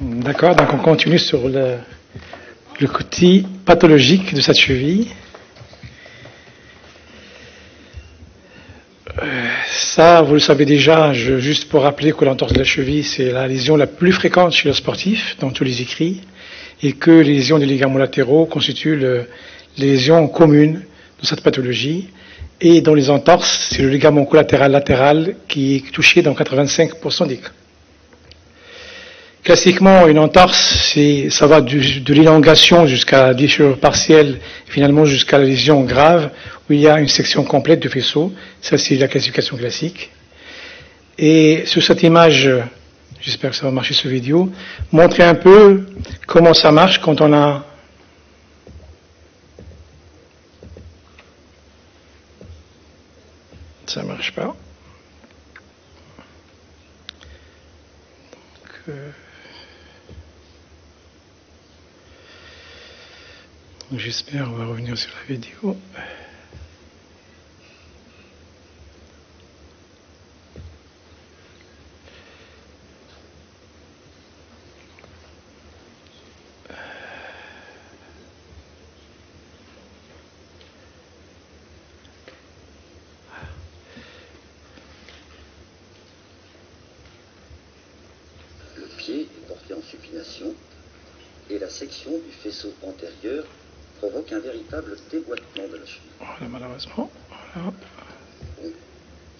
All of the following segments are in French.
D'accord, donc on continue sur le côté pathologique de cette cheville. Ça, vous le savez déjà, juste pour rappeler que l'entorse de la cheville, c'est la lésion la plus fréquente chez le sportif, dans tous les écrits, et que les lésions des ligaments latéraux constituent les lésions communes de cette pathologie. Et dans les entorses, c'est le ligament collatéral latéral qui est touché dans 85% des cas. Classiquement, une entorse, ça va de l'élongation jusqu'à la déchirure partielle, finalement jusqu'à la lésion grave, où il y a une section complète du faisceau. Ça, c'est la classification classique. Et sur cette image, j'espère que ça va marcher sur vidéo, montrer un peu comment ça marche quand on a... Ça marche pas. Donc, j'espère, on va revenir sur la vidéo. Le pied est porté en supination et la section du faisceau antérieur provoque un véritable déboîtement de la cheville. Voilà, malheureusement. Voilà.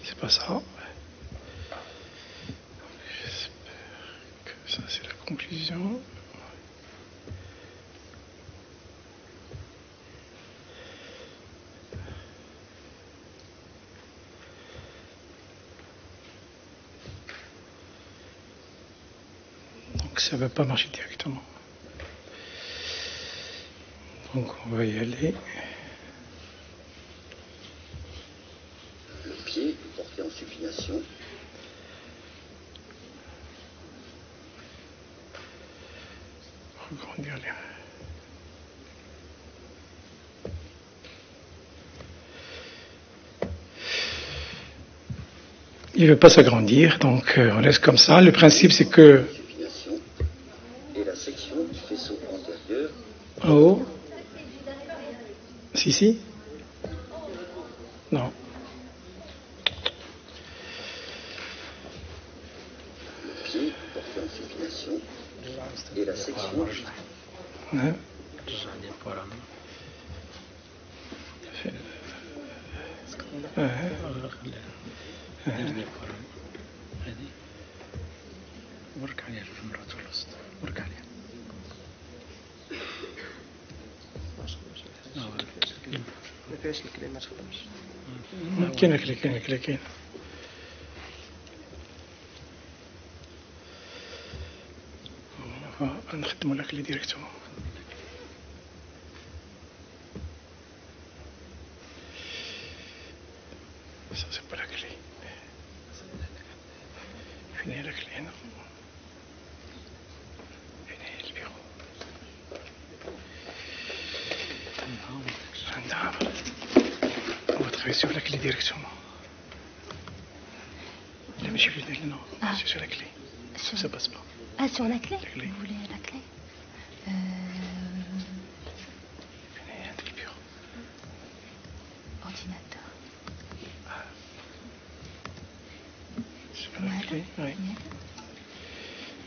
C'est pas ça. J'espère que ça, c'est la conclusion. Donc, ça ne va pas marcher directement. Donc, on va y aller. Le pied est porté en supination. Regrandir les... Il ne veut pas s'agrandir, donc on laisse comme ça. Le principe, c'est que... Supination et la section du faisceau antérieur. En haut. Si. Non. Le pied est porté en supination et la section... Hein? ورك عليها في مرات في الوسط ورك عليها ما فيهاش الكلام ما تخدمش كاين نخدموا لك لي ديريكتومون ça c'est pas la clé فين هي la clé هنا فين هي البيرو عندها on va travailler sur la clé directement là ماشي في الدنيا non c'est sur la clé ça passe pas. Ah, sur la clé? Vous voulez la clé? Ordinateur. C'est pas la clé? Oui.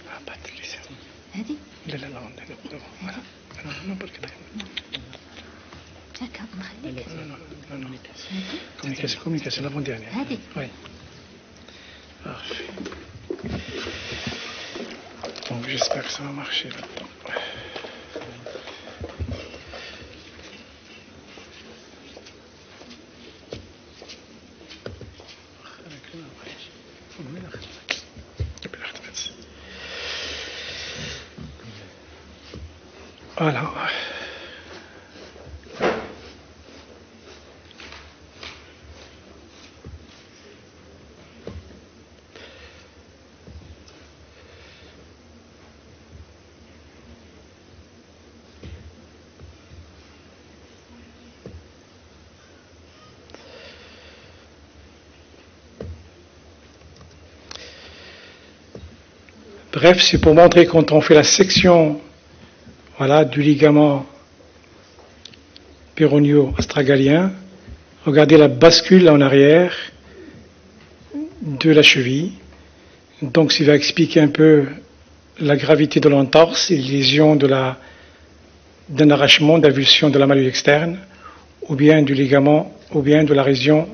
Ah, pas de clé, c'est bon. هذه؟ لا voilà. Non, pas de clé. هكا نخليك. Non. Communication, l'avant-dernière. هذه؟ Oui. Parfait. Donc j'espère que ça va marcher là-dedans. Voilà. Bref, c'est pour montrer quand on fait la section, voilà, du ligament péronio-astragalien, regardez la bascule en arrière de la cheville. Donc, ça va expliquer un peu la gravité de l'entorse et les lésions d'un arrachement, d'avulsion de la malléole externe, ou bien du ligament, ou bien de la région,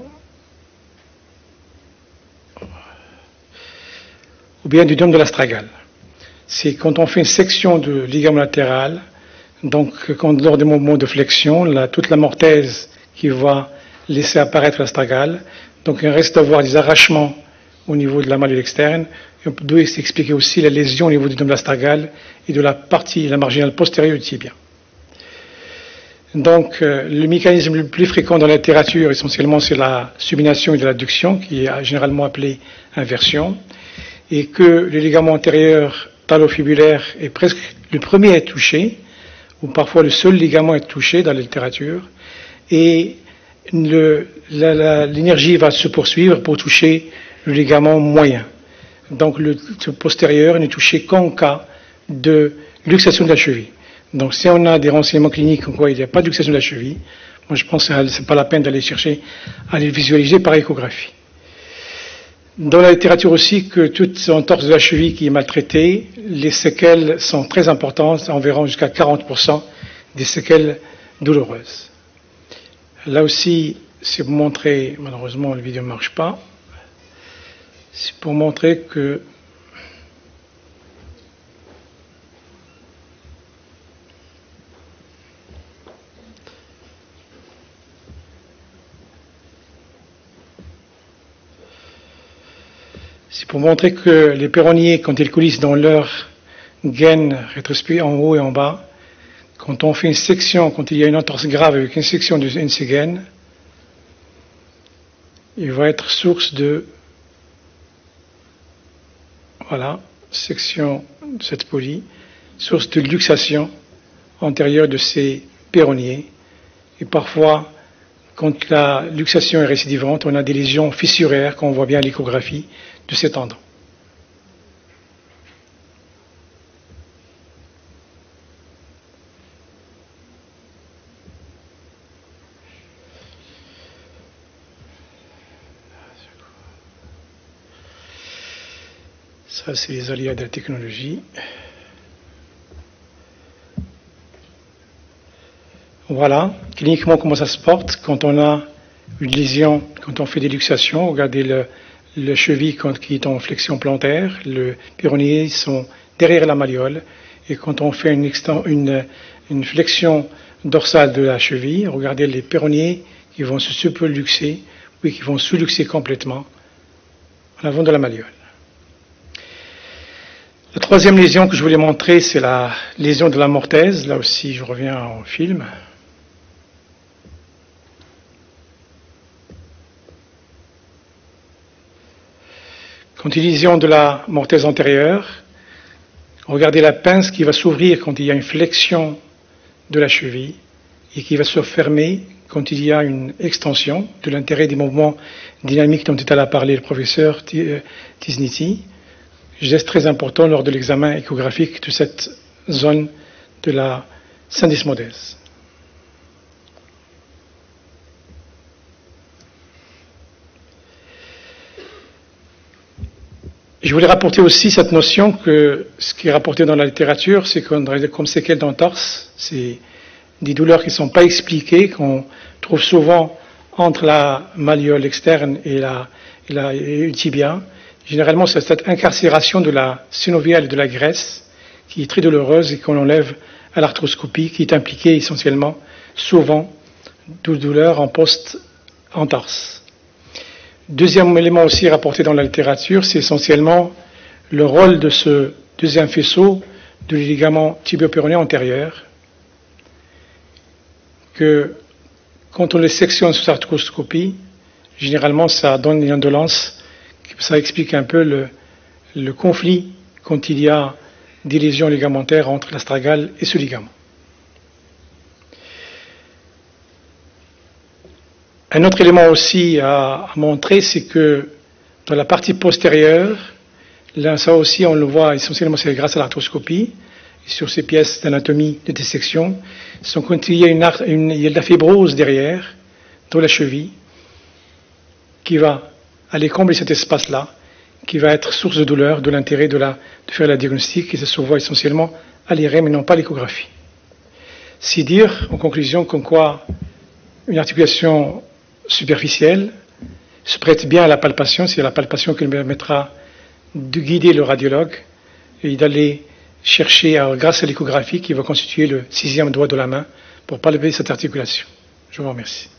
ou bien du dôme de l'astragale. C'est quand on fait une section de ligament latéral, donc lors des mouvements de flexion, toute la mortaise qui va laisser apparaître l'astragale, donc il reste à voir des arrachements au niveau de la malléole externe. On peut expliquer aussi la lésion au niveau du dôme de l'astragale et de la partie, la marginale postérieure du tibia. Donc, le mécanisme le plus fréquent dans la littérature, essentiellement, c'est la subination et de l'adduction, qui est généralement appelée inversion, et que le ligament antérieur talofibulaire est presque le premier à être touché, ou parfois le seul ligament à être touché dans la littérature, et l'énergie va se poursuivre pour toucher le ligament moyen. Donc, le postérieur n'est touché qu'en cas de luxation de la cheville. Donc, si on a des renseignements cliniques en quoi il n'y a pas de luxation de la cheville, moi je pense que ce n'est pas la peine d'aller chercher à les visualiser par échographie. Dans la littérature aussi, que toute entorse de la cheville qui est maltraitée, les séquelles sont très importantes, environ jusqu'à 40% des séquelles douloureuses. Là aussi, c'est pour montrer, malheureusement la vidéo ne marche pas, c'est pour montrer que les péronniers, quand ils coulissent dans leur gaine rétrospective en haut et en bas, quand on fait une section, quand il y a une entorse grave avec une section d'une de ces gaines, il va être source de, voilà, section de cette polie, source de luxation antérieure de ces péronniers. Et parfois, quand la luxation est récidivante, on a des lésions fissuraires qu'on voit bien à l'échographie de ces tendons. Ça, c'est les aléas de la technologie. Voilà, cliniquement, comment ça se porte quand on a une lésion, quand on fait des luxations. Regardez le cheville qui est en flexion plantaire, le péronnier sont derrière la malléole, et quand on fait une flexion dorsale de la cheville, regardez les péronniers qui vont se superluxer, puis qui vont sous-luxer complètement en avant de la malléole. La troisième lésion que je voulais montrer, c'est la lésion de la mortaise. Là aussi, je reviens au film. Quand il y a une lésion de la mortaise antérieure, regardez la pince qui va s'ouvrir quand il y a une flexion de la cheville et qui va se fermer quand il y a une extension, de l'intérêt des mouvements dynamiques dont est allé parler le professeur Tizniti. Geste très important lors de l'examen échographique de cette zone de la syndesmodèse. Je voulais rapporter aussi cette notion que ce qui est rapporté dans la littérature, c'est qu'on comme séquelles d'entorse, c'est des douleurs qui ne sont pas expliquées, qu'on trouve souvent entre la malléole externe et le tibia. Généralement, c'est cette incarcération de la synoviale et de la graisse qui est très douloureuse et qu'on enlève à l'arthroscopie, qui est impliquée essentiellement, souvent, de douleurs en post-entorse. Deuxième élément aussi rapporté dans la littérature, c'est essentiellement le rôle de ce deuxième faisceau du ligament tibio-péronien antérieur, que quand on les sectionne sous arthroscopie, généralement ça donne une indolence. Ça explique un peu le conflit quand il y a des lésions ligamentaires entre l'astragale et ce ligament. Un autre élément aussi à montrer, c'est que dans la partie postérieure, Là, ça aussi, on le voit essentiellement, c'est grâce à l'arthroscopie. Sur ces pièces d'anatomie de dissection, il y a de la fibrose derrière, dans la cheville, qui va aller combler cet espace-là, qui va être source de douleur, de l'intérêt de faire la diagnostic, et ça se voit essentiellement à l'IRM et non pas à l'échographie. C'est dire, en conclusion, comme quoi une articulation superficielle se prête bien à la palpation, c'est la palpation qui permettra de guider le radiologue et d'aller chercher, grâce à l'échographie qui va constituer le 6e doigt de la main, pour palper cette articulation. Je vous remercie.